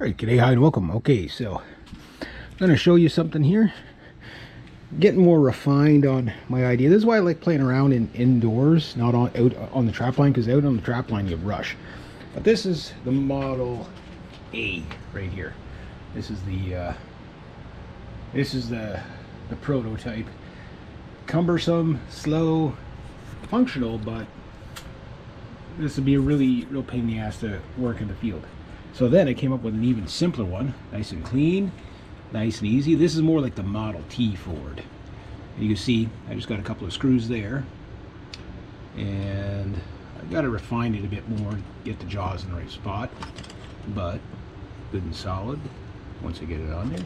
Alright, g'day, hi, and welcome. Okay, so I'm going to show you something here. Getting more refined on my idea. This is why I like playing around indoors, not out on the trap line, because out on the trap line you rush. But this is the Model A right here. This is the prototype. Cumbersome, slow, functional, but this would be a real pain in the ass to work in the field. So then I came up with an even simpler one, nice and clean, nice and easy. This is more like the Model T Ford. And you can see I just got a couple of screws there, and I've got to refine it a bit more, get the jaws in the right spot, but good and solid once I get it on there.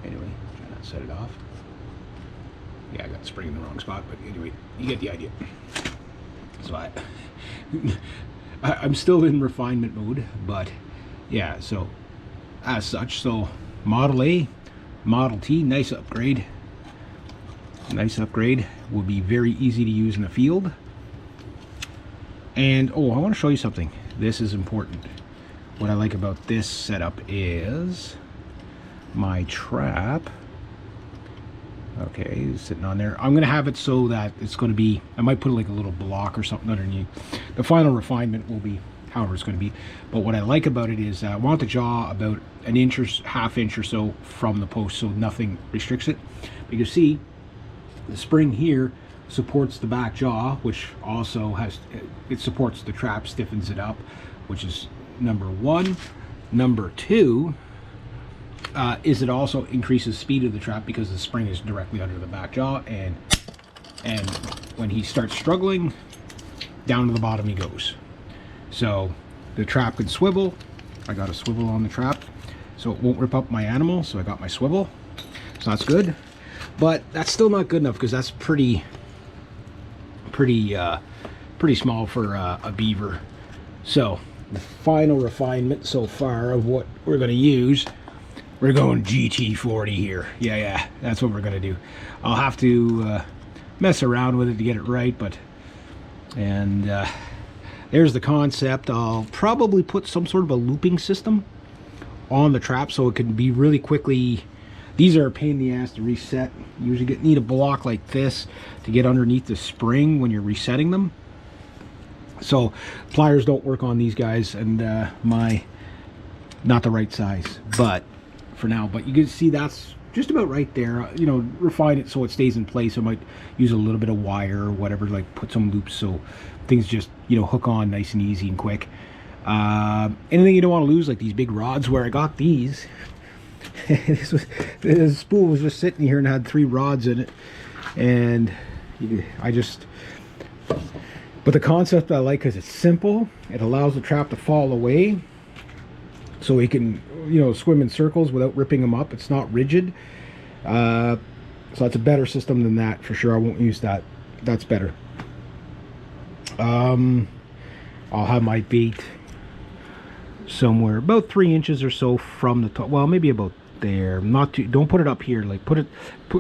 Anyway, try not to set it off. Yeah, I got the spring in the wrong spot, but anyway, you get the idea. So I'm still in refinement mode, but yeah, so as such, so Model A, Model T, nice upgrade. Nice upgrade. Will be very easy to use in the field. And oh, I want to show you something. This is important. What I like about this setup is my trap. Okay, sitting on there. I'm gonna have it so that it's gonna be, I might put like a little block or something underneath. The final refinement will be however it's gonna be. But what I like about it is I want the jaw about an inch or half inch or so from the post, so nothing restricts it. But you see, the spring here supports the back jaw, which also has, it supports the trap, stiffens it up, which is number one. Number two, is it also increases speed of the trap because the spring is directly under the back jaw, and when he starts struggling, down to the bottom he goes. So the trap can swivel. I got a swivel on the trap so it won't rip up my animal, so I got my swivel, so that's good. But that's still not good enough because that's pretty small for a beaver. So the final refinement so far of what we're going to use, we're going GT40 here. Yeah, that's what we're gonna do. I'll have to mess around with it to get it right, but there's the concept. I'll probably put some sort of a looping system on the trap so it can be really quickly. These are a pain in the ass to reset. You usually need a block like this to get underneath the spring when you're resetting them. So pliers don't work on these guys, and not the right size, but for now. But you can see that's just about right there. You know, refine it so it stays in place. I might use a little bit of wire or whatever, like put some loops so things just, you know, hook on nice and easy and quick. Anything you don't want to lose, like these big rods where I got these. This spool was just sitting here and had 3 rods in it, and but the concept I like because it's simple. It allows the trap to fall away so he can, you know, swim in circles without ripping them up. It's not rigid, so that's a better system than that for sure. I won't use that. That's better. I'll have my bait somewhere about 3 inches or so from the top. Well, maybe about there. Not too. Don't put it up here. Like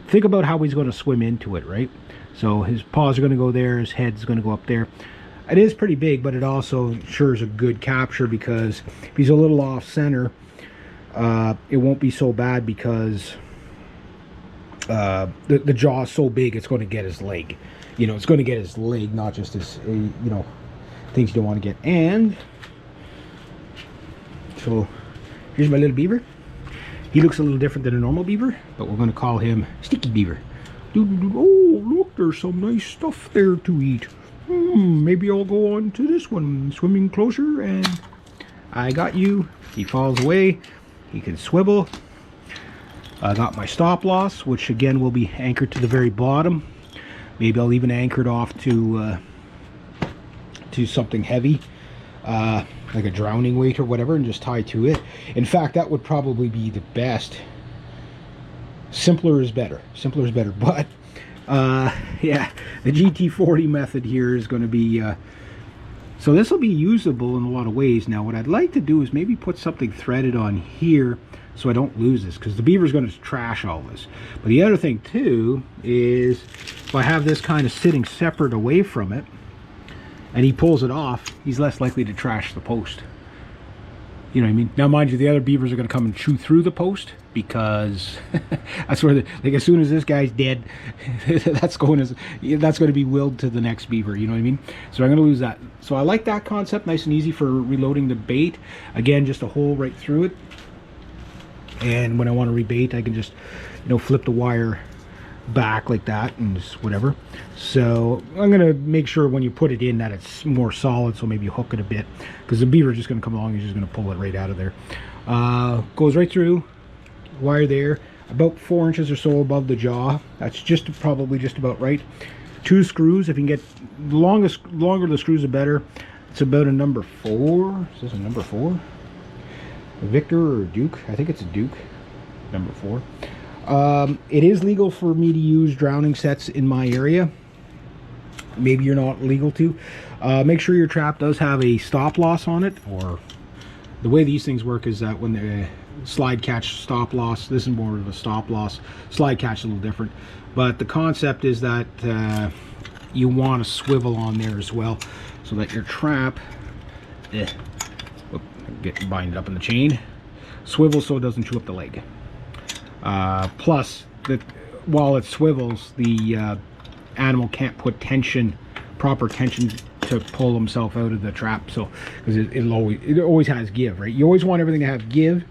think about how he's going to swim into it, right? So his paws are going to go there. His head's going to go up there. It is pretty big, but it also ensures a good capture, because if he's a little off center, it won't be so bad because the jaw is so big it's going to get his leg. You know, it's going to get his leg, not just his, you know, things you don't want to get. And so here's my little beaver. He looks a little different than a normal beaver, but we're going to call him Sticky Beaver. Oh, look, there's some nice stuff there to eat. Maybe I'll go on to this one. Swimming closer, and I got you. He falls away. He can swivel. I got my stop loss, which again will be anchored to the very bottom. Maybe I'll even anchor it off to something heavy, like a drowning weight or whatever, and just tie to it. In fact, that would probably be the best. Simpler is better. Simpler is better, but yeah, the GT40 method here is going to be so this will be usable in a lot of ways. Now what I'd like to do is maybe put something threaded on here so I don't lose this, because the beaver's going to trash all this. But the other thing too is if I have this kind of sitting separate away from it and he pulls it off, he's less likely to trash the post. You know what I mean? Now, mind you, the other beavers are going to come and chew through the post, because that's where, like, as soon as this guy's dead, that's going to be willed to the next beaver. You know what I mean? So I'm going to lose that. So I like that concept, nice and easy for reloading the bait. Again, just a hole right through it. And when I want to rebait, I can just, you know, flip the wire back like that and just whatever. So I'm going to make sure when you put it in that it's more solid, so maybe hook it a bit, because the beaver is just going to come along, he's just going to pull it right out of there. Goes right through, wire there, about 4 inches or so above the jaw. That's just probably just about right. 2 screws, if you can get the longer the screws the better. It's about a number 4. Is this a number 4? A Victor or a Duke? I think it's a Duke, number 4. It is legal for me to use drowning sets in my area. Maybe you're not legal to. Make sure your trap does have a stop loss on it, or the way these things work is that when the slide catch stop loss, this is more of a stop loss. Slide catch is a little different, but the concept is that you want a swivel on there as well, so that your trap bind it up in the chain, swivel so it doesn't chew up the leg. Plus, that while it swivels, the animal can't put proper tension to pull himself out of the trap. So, because it always has give, right? You always want everything to have give.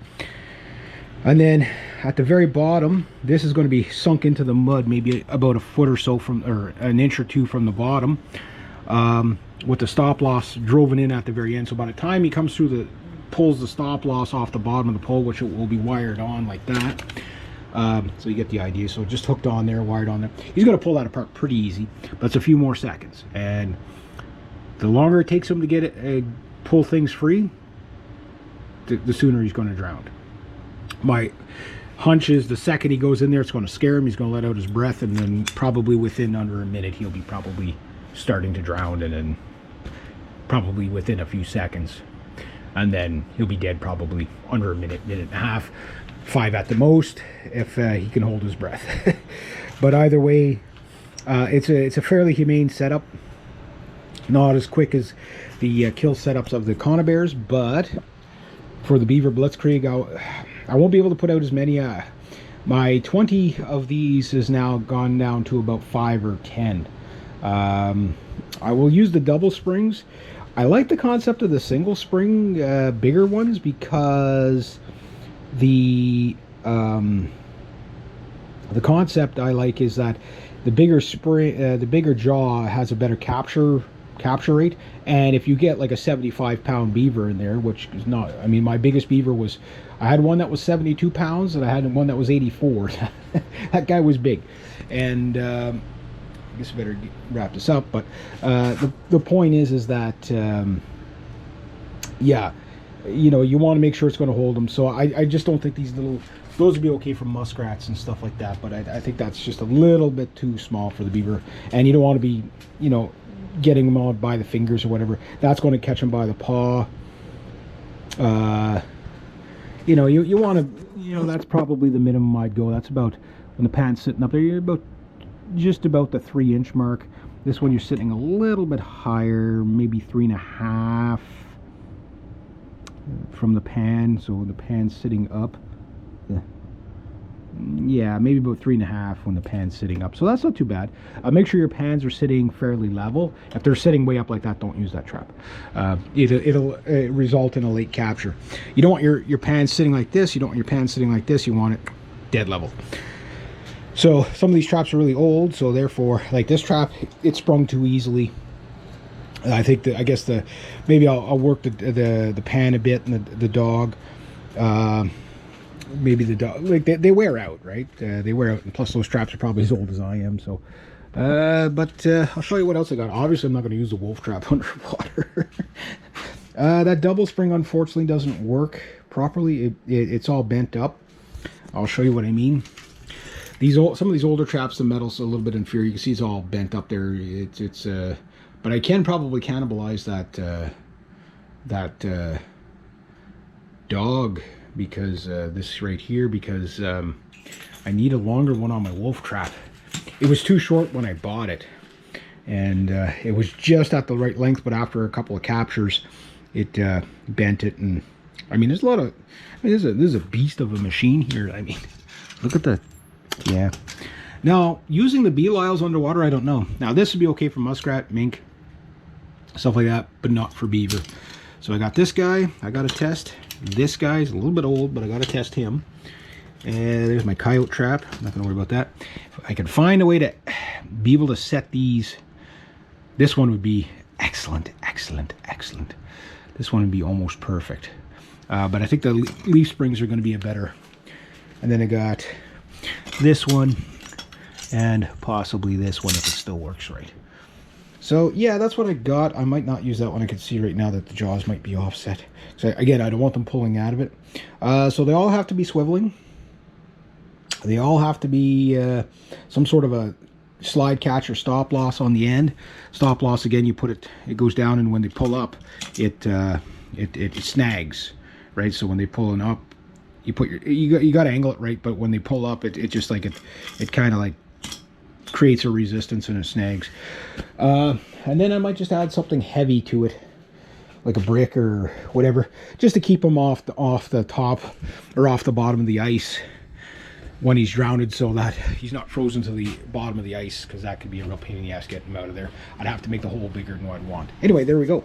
And then at the very bottom, this is going to be sunk into the mud, maybe about a foot or so from, or an inch or two from the bottom, with the stop loss driven in at the very end. So by the time he comes through pulls the stop loss off the bottom of the pole, which it will be wired on like that. So you get the idea. So just hooked on there, wired on there. He's going to pull that apart pretty easy, but it's a few more seconds. And the longer it takes him to get it, pull things free, the sooner he's going to drown. My hunch is the second he goes in there, it's going to scare him. He's going to let out his breath, and then probably within under a minute, he'll be probably starting to drown, and then probably within a few seconds, and then he'll be dead probably under a minute, minute and a half, 5 at the most, if he can hold his breath. But either way, it's a fairly humane setup. Not as quick as the kill setups of the conibears, but for the beaver blitzkrieg, I won't be able to put out as many. My 20 of these is now gone down to about 5 or 10. I will use the double springs. I like the concept of the single spring bigger ones, because the concept I like is that the bigger spring, the bigger jaw has a better capture rate. And if you get like a 75-pound beaver in there, which is not, I mean, my biggest beaver was, I had one that was 72 pounds and I had one that was 84. That guy was big. And I guess I better wrap this up, but the point is that yeah, you know, you want to make sure it's going to hold them. So I just don't think these those would be okay for muskrats and stuff like that, but I think that's just a little bit too small for the beaver. And you don't want to be, you know, getting them on by the fingers or whatever. That's going to catch them by the paw. You know, you want to, you know, that's probably the minimum I'd go. That's about, when the pan's sitting up there, you're about just about the 3-inch mark. This one you're sitting a little bit higher, maybe 3.5 from the pan. So the pan's sitting up. Yeah, maybe about 3.5 when the pan's sitting up. So that's not too bad. Make sure your pans are sitting fairly level. If they're sitting way up like that, don't use that trap. It'll result in a late capture. You don't want your pan sitting like this. You don't want your pan sitting like this. You want it dead level. So some of these traps are really old, so therefore, like this trap, it sprung too easily. I think that, I guess maybe I'll work the pan a bit and the dog. Maybe the dog, like they wear out, right? They wear out, and plus those traps are probably as old as I am. So, but I'll show you what else I got. Obviously, I'm not going to use the wolf trap underwater. That double spring unfortunately doesn't work properly. It's all bent up. I'll show you what I mean. Some of these older traps, the metal's a little bit inferior. You can see it's all bent up there. But I can probably cannibalize that dog, because this right here, because I need a longer one on my wolf trap. It was too short when I bought it, and it was just at the right length, but after a couple of captures, it bent it, and I mean, there's a lot of, I mean, this is a beast of a machine here. I mean, look at the, yeah. Now, using the bee oils underwater, I don't know. Now, this would be okay for muskrat, mink, stuff like that, but not for beaver. So I got this guy, I got to test. This guy's a little bit old, but I got to test him. And there's my coyote trap. I'm not going to worry about that. If I can find a way to be able to set these, this one would be excellent, excellent, excellent. This one would be almost perfect. But I think the leaf springs are going to be a better. And then I got this one and possibly this one if it still works right. So yeah, that's what I got. I might not use that one. I can see right now that the jaws might be offset. So again, I don't want them pulling out of it. So they all have to be swiveling. They all have to be some sort of a slide catch or stop loss on the end. Stop loss, again, you put it, it goes down, and when they pull up, it snags, right? So when they pulling up, you put your, you got to angle it right, but when they pull up, it just like it kind of like creates a resistance and it snags. And then I might just add something heavy to it, like a brick or whatever, just to keep him off the top or off the bottom of the ice when he's drowned, so that he's not frozen to the bottom of the ice, because that could be a real pain in the ass getting him out of there. I'd have to make the hole bigger than what I'd want. Anyway, there we go.